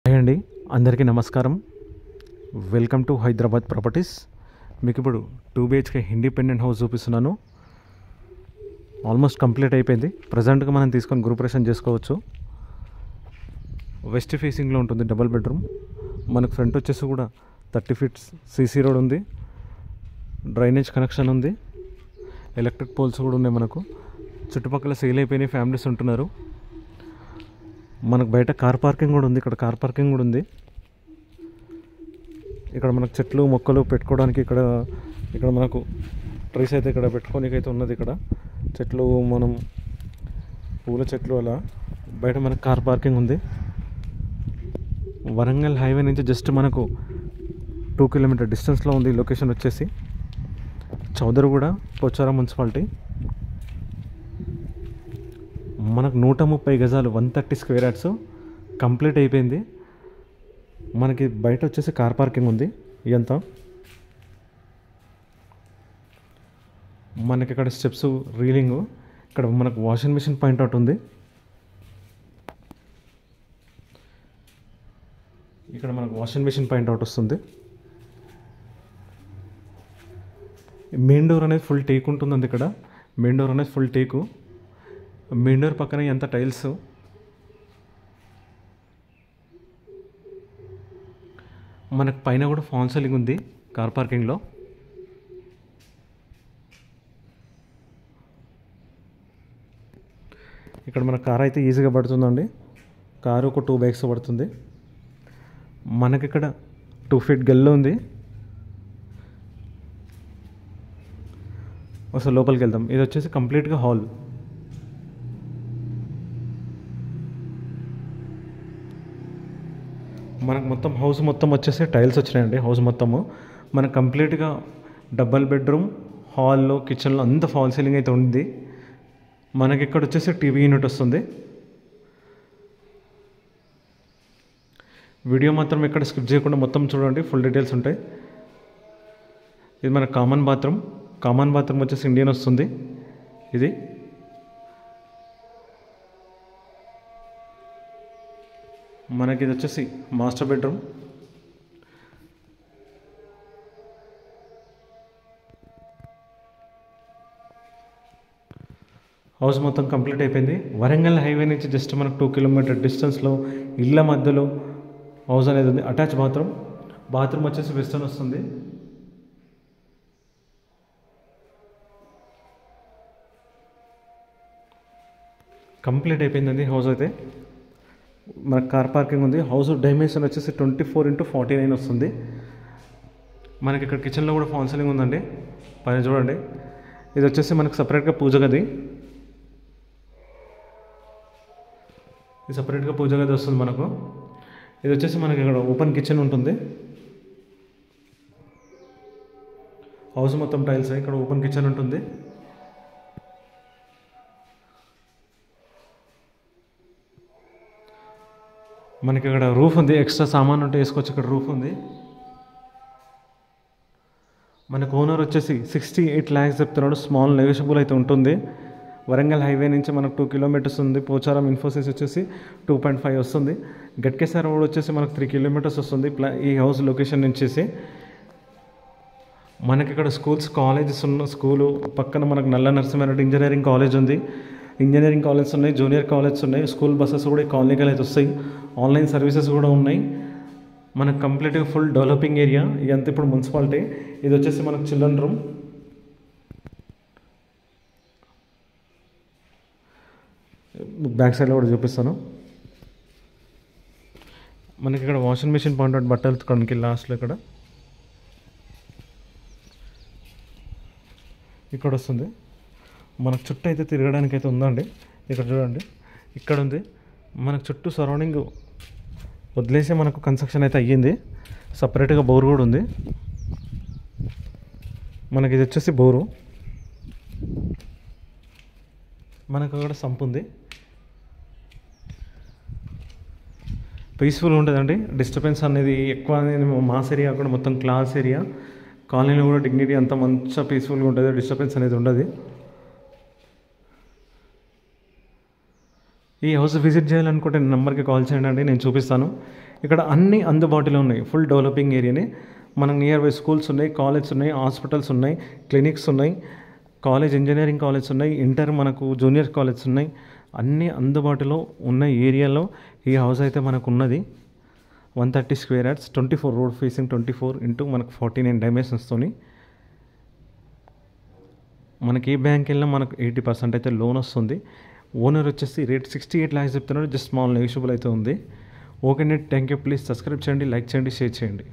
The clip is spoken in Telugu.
హాయ్ అండి, అందరికీ నమస్కారం. Welcome to Hyderabad properties. మీకు ఇప్పుడు 2 BHK ఇండిపెండెంట్ హౌస్ చూపిస్తున్నాను. ఆల్మోస్ట్ కంప్లీట్ అయిపోయింది. ప్రజెంట్గా మనం తీసుకొని గృహప్రవేశం చేసుకోవచ్చు. వెస్ట్ ఫేసింగ్లో ఉంటుంది, డబుల్ బెడ్రూమ్. మనకు ఫ్రంట్ వచ్చేసి కూడా 30 feet CC రోడ్ ఉంది, డ్రైనేజ్ కనెక్షన్ ఉంది, ఎలక్ట్రిక్ పోల్స్ కూడా ఉన్నాయి. మనకు చుట్టుపక్కల సేల్ అయిపోయినాయి, ఫ్యామిలీస్ ఉంటున్నారు. మనకు బయట కార్ పార్కింగ్ కూడా ఉంది. ఇక్కడ కార్ పార్కింగ్ కూడా ఉంది. ఇక్కడ మనకు చెట్లు మొక్కలు పెట్టుకోవడానికి ఇక్కడ మనకు ట్రీస్ అయితే ఇక్కడ పెట్టుకోనికి అయితే ఉన్నది. ఇక్కడ చెట్లు, మనం పూల చెట్లు, అలా బయట మనకు కార్ పార్కింగ్ ఉంది. వరంగల్ హైవే నుంచి జస్ట్ మనకు 2 kilometer డిస్టెన్స్లో ఉంది. లొకేషన్ వచ్చేసి చౌదరిగూడ, పోచారం మున్సిపాలిటీ. మనకు 130 గజాలు, 130 square yards కంప్లీట్ అయిపోయింది. మనకి బయట వచ్చేసి కార్ పార్కింగ్ ఉంది. ఇదంతా మనకి ఇక్కడ స్టెప్స్, రీలింగ్, ఇక్కడ మనకు వాషింగ్ మిషన్ పాయింట్ అవుట్ ఉంది. ఇక్కడ మనకు వాషింగ్ మిషన్ పాయింట్ అవుట్ వస్తుంది. మెయిన్ డోర్ అనేది ఫుల్ టేక్ ఉంటుందండి. ఇక్కడ మెయిన్ డోర్ అనేది ఫుల్ టేకు. మెయిన్ డోర్ పక్కన ఎంత టైల్స్. మనకు పైన కూడా ఫాల్ సీలింగ్ ఉంది కార్ పార్కింగ్లో. ఇక్కడ మన కార్ అయితే ఈజీగా పడుతుందండి. కారు ఒక 2 bikes పడుతుంది. మనకి ఇక్కడ 2 feet గల్లు ఉంది. అసలు లోపలికి వెళ్దాం. ఇది వచ్చేసి కంప్లీట్గా హాల్. మనకు మొత్తం హౌస్ మొత్తం వచ్చేసి టైల్స్ వచ్చినాయండి. హౌస్ మొత్తము మనకు కంప్లీట్గా డబల్ బెడ్రూమ్, హాల్లో, కిచెన్లో అంత ఫాల్ సీలింగ్ అయితే ఉంది. మనకి ఇక్కడ వచ్చేసి టీవీ యూనిట్ వస్తుంది. వీడియో మాత్రం ఇక్కడ స్కిప్ చేయకుండా మొత్తం చూడండి, ఫుల్ డీటెయిల్స్ ఉంటాయి. ఇది మన కామన్ బాత్రూమ్. కామన్ బాత్రూమ్ వచ్చేసి ఇండియన్ వస్తుంది. ఇది మనకి ఇది వచ్చేసి మాస్టర్ బెడ్రూమ్. హౌస్ మొత్తం కంప్లీట్ అయిపోయింది. వరంగల్ హైవే నుంచి జస్ట్ మనకు 2 kilometer డిస్టెన్స్లో ఇళ్ళ మధ్యలో హౌస్ అనేది ఉంది. Attach bathroom. బాత్రూమ్ వచ్చేసి వెస్టర్న్ వస్తుంది. కంప్లీట్ అయిపోయిందండి హౌస్ అయితే. మనకు కార్ పార్కింగ్ ఉంది. హౌస్ డైమెన్షన్ వచ్చేసి 24x49 వస్తుంది. మనకి ఇక్కడ కిచెన్లో కూడా ఫాల్ సీలింగ్ ఉందండి. పైన చూడండి. ఇది వచ్చేసి మనకు సపరేట్గా పూజ గది. ఇది సపరేట్గా పూజ గది వస్తుంది మనకు. ఇది వచ్చేసి మనకి ఇక్కడ ఓపెన్ కిచెన్ ఉంటుంది. హౌస్ మొత్తం టైల్స్. ఇక్కడ ఓపెన్ కిచెన్ ఉంటుంది. మనకి ఇక్కడ రూఫ్ ఉంది. ఎక్స్ట్రా సామాన్ ఉంటే వేసుకోవచ్చు. ఇక్కడ రూఫ్ ఉంది. మనకు ఓనర్ వచ్చేసి 68 lakhs చెప్తున్నాడు. స్మాల్ నెగోషియబుల్ అయితే ఉంటుంది. వరంగల్ హైవే నుంచి మనకు 2 kilometers ఉంది. పోచారం ఇన్ఫోసిస్ వచ్చేసి 2.5 వస్తుంది. గట్కేసర్ రోడ్ వచ్చేసి మనకు 3 kilometers వస్తుంది ఈ హౌస్ లొకేషన్ నుంచి. మనకి ఇక్కడ స్కూల్స్, కాలేజెస్ ఉన్న స్కూలు పక్కన మనకు నల్ల నరసింహారెడ్డి ఇంజనీరింగ్ కాలేజ్ ఉంది. ఇంజనీరింగ్ కాలేజెస్ ఉన్నాయి, జూనియర్ కాలేజెస్ ఉన్నాయి. స్కూల్ బస్సెస్ కూడా ఈ కాలనీకి అయితే వస్తాయి. ఆన్లైన్ సర్వీసెస్ కూడా ఉన్నాయి. మనకు కంప్లీట్గా ఫుల్ డెవలపింగ్ ఏరియా ఇదంతా. ఇప్పుడు మున్సిపాలిటీ. ఇది వచ్చేసి మనకు చిల్డ్రన్ రూమ్. బ్యాక్ సైడ్లో కూడా చూపిస్తాను. మనకి ఇక్కడ వాషింగ్ మిషన్ పాయింట్, బట్టలు ఉతకడానికి లాస్ట్లో ఇక్కడ వస్తుంది. మనకు చుట్టూ అయితే తిరగడానికి అయితే ఉందండి. ఇక్కడ చూడండి, ఇక్కడ ఉంది. మనకు చుట్టూ సరౌండింగ్ వదిలేసి మనకు కన్స్ట్రక్షన్ అయితే అయ్యింది. సపరేట్గా బోర్ కూడా ఉంది. మనకి ఇది వచ్చేసి బోరు. మనకు అక్కడ సంప్ ఉంది. పీస్ఫుల్ ఉంటుందండి. డిస్టర్బెన్స్ అనేది ఎక్కువ అనేది మాస్ ఏరియా కూడా మొత్తం క్లాస్ ఏరియా. కాలనీలో కూడా డిగ్నిటీ అంతా మంచిగా పీస్ఫుల్గా ఉంటుంది. డిస్టర్బెన్స్ అనేది ఉండదు. ఈ హౌస్ విజిట్ చేయాలనుకుంటే నెంబర్కి కాల్ చేయండి, నేను చూపిస్తాను. ఇక్కడ అన్నీ అందుబాటులో ఉన్నాయి. ఫుల్ డెవలపింగ్ ఏరియానే. మనకు నియర్ బై స్కూల్స్ ఉన్నాయి, కాలేజెస్ ఉన్నాయి, హాస్పిటల్స్ ఉన్నాయి, క్లినిక్స్ ఉన్నాయి, కాలేజ్ ఇంజనీరింగ్ కాలేజ్ ఉన్నాయి, ఇంటర్ మనకు జూనియర్ కాలేజ్ ఉన్నాయి. అన్నీ అందుబాటులో ఉన్న ఏరియాలో ఈ హౌస్ అయితే మనకు ఉన్నది. 130 square yards, 24 road facing, 24 into మనకు 49 డైమెన్షన్స్తోని. మనకి ఏ బ్యాంక్ వెళ్ళినా మనకు 80% అయితే లోన్ వస్తుంది. ఓనర్ వచ్చేసి రేట్ 68 lakhs చెప్తున్నాడు. జస్ట్ స్మాల్ నెగోషియబుల్ అయితే ఉంది. ఓకే అండి, థ్యాంక్ యూ. ప్లీజ్ సబ్స్క్రైబ్ చేయండి, లైక్ చేయండి, షేర్ చేయండి.